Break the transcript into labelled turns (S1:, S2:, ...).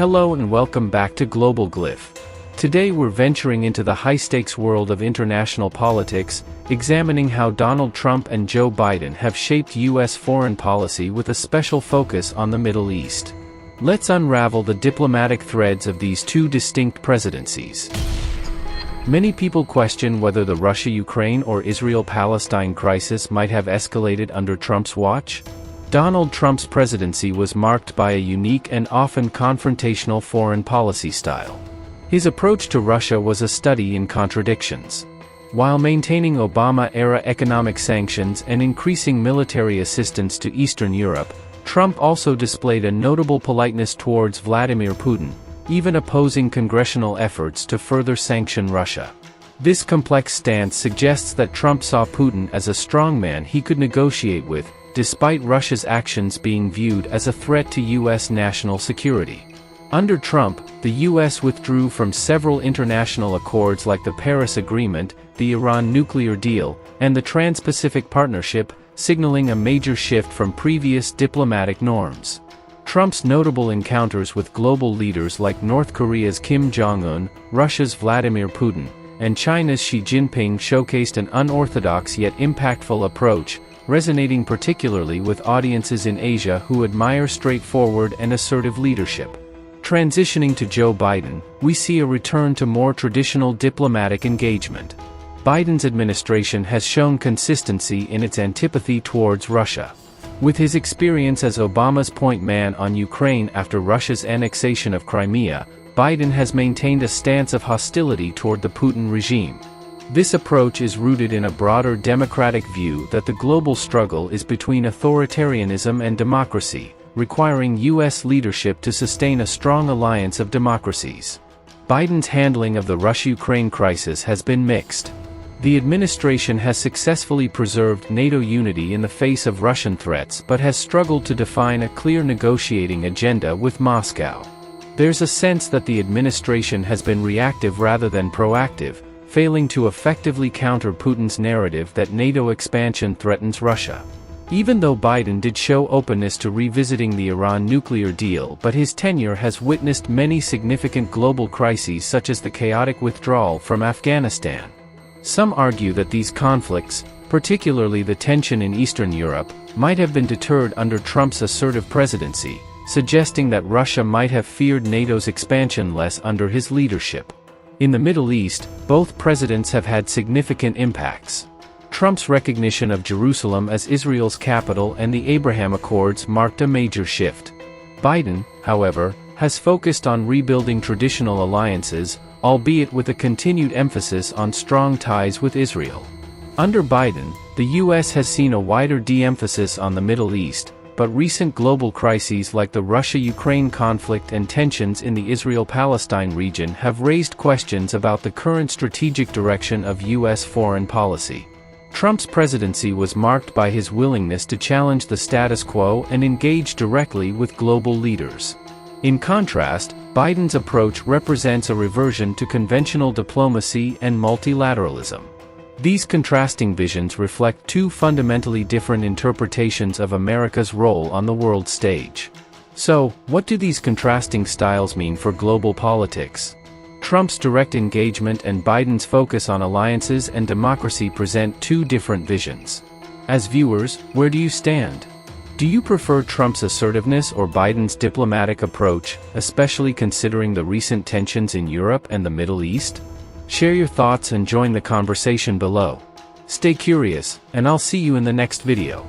S1: Hello and welcome back to Global Glyph. Today we're venturing into the high-stakes world of international politics, examining how Donald Trump and Joe Biden have shaped U.S. foreign policy with a special focus on the Middle East. Let's unravel the diplomatic threads of these two distinct presidencies. Many people question whether the Russia-Ukraine or Israel-Palestine crisis might have escalated under Trump's watch. Donald Trump's presidency was marked by a unique and often confrontational foreign policy style. His approach to Russia was a study in contradictions. While maintaining Obama-era economic sanctions and increasing military assistance to Eastern Europe, Trump also displayed a notable politeness towards Vladimir Putin, even opposing congressional efforts to further sanction Russia. This complex stance suggests that Trump saw Putin as a strongman he could negotiate with, despite Russia's actions being viewed as a threat to U.S. national security. Under Trump, the U.S. withdrew from several international accords like the Paris Agreement, the Iran nuclear deal, and the Trans-Pacific Partnership, signaling a major shift from previous diplomatic norms. Trump's notable encounters with global leaders like North Korea's Kim Jong-un, Russia's Vladimir Putin, and China's Xi Jinping showcased an unorthodox yet impactful approach, resonating particularly with audiences in Asia who admire straightforward and assertive leadership. Transitioning to Joe Biden, we see a return to more traditional diplomatic engagement. Biden's administration has shown consistency in its antipathy towards Russia. With his experience as Obama's point man on Ukraine after Russia's annexation of Crimea, Biden has maintained a stance of hostility toward the Putin regime. This approach is rooted in a broader democratic view that the global struggle is between authoritarianism and democracy, requiring U.S. leadership to sustain a strong alliance of democracies. Biden's handling of the Russia-Ukraine crisis has been mixed. The administration has successfully preserved NATO unity in the face of Russian threats but has struggled to define a clear negotiating agenda with Moscow. There's a sense that the administration has been reactive rather than proactive, failing to effectively counter Putin's narrative that NATO expansion threatens Russia. Even though Biden did show openness to revisiting the Iran nuclear deal, but his tenure has witnessed many significant global crises such as the chaotic withdrawal from Afghanistan. Some argue that these conflicts, particularly the tension in Eastern Europe, might have been deterred under Trump's assertive presidency, suggesting that Russia might have feared NATO's expansion less under his leadership. In the Middle East, both presidents have had significant impacts. Trump's recognition of Jerusalem as Israel's capital and the Abraham Accords marked a major shift. Biden, however, has focused on rebuilding traditional alliances, albeit with a continued emphasis on strong ties with Israel. Under Biden, the U.S. has seen a wider de-emphasis on the Middle East, but recent global crises like the Russia-Ukraine conflict and tensions in the Israel-Palestine region have raised questions about the current strategic direction of U.S. foreign policy. Trump's presidency was marked by his willingness to challenge the status quo and engage directly with global leaders. In contrast, Biden's approach represents a reversion to conventional diplomacy and multilateralism. These contrasting visions reflect two fundamentally different interpretations of America's role on the world stage. So, what do these contrasting styles mean for global politics? Trump's direct engagement and Biden's focus on alliances and democracy present two different visions. As viewers, where do you stand? Do you prefer Trump's assertiveness or Biden's diplomatic approach, especially considering the recent tensions in Europe and the Middle East? Share your thoughts and join the conversation below. Stay curious, and I'll see you in the next video.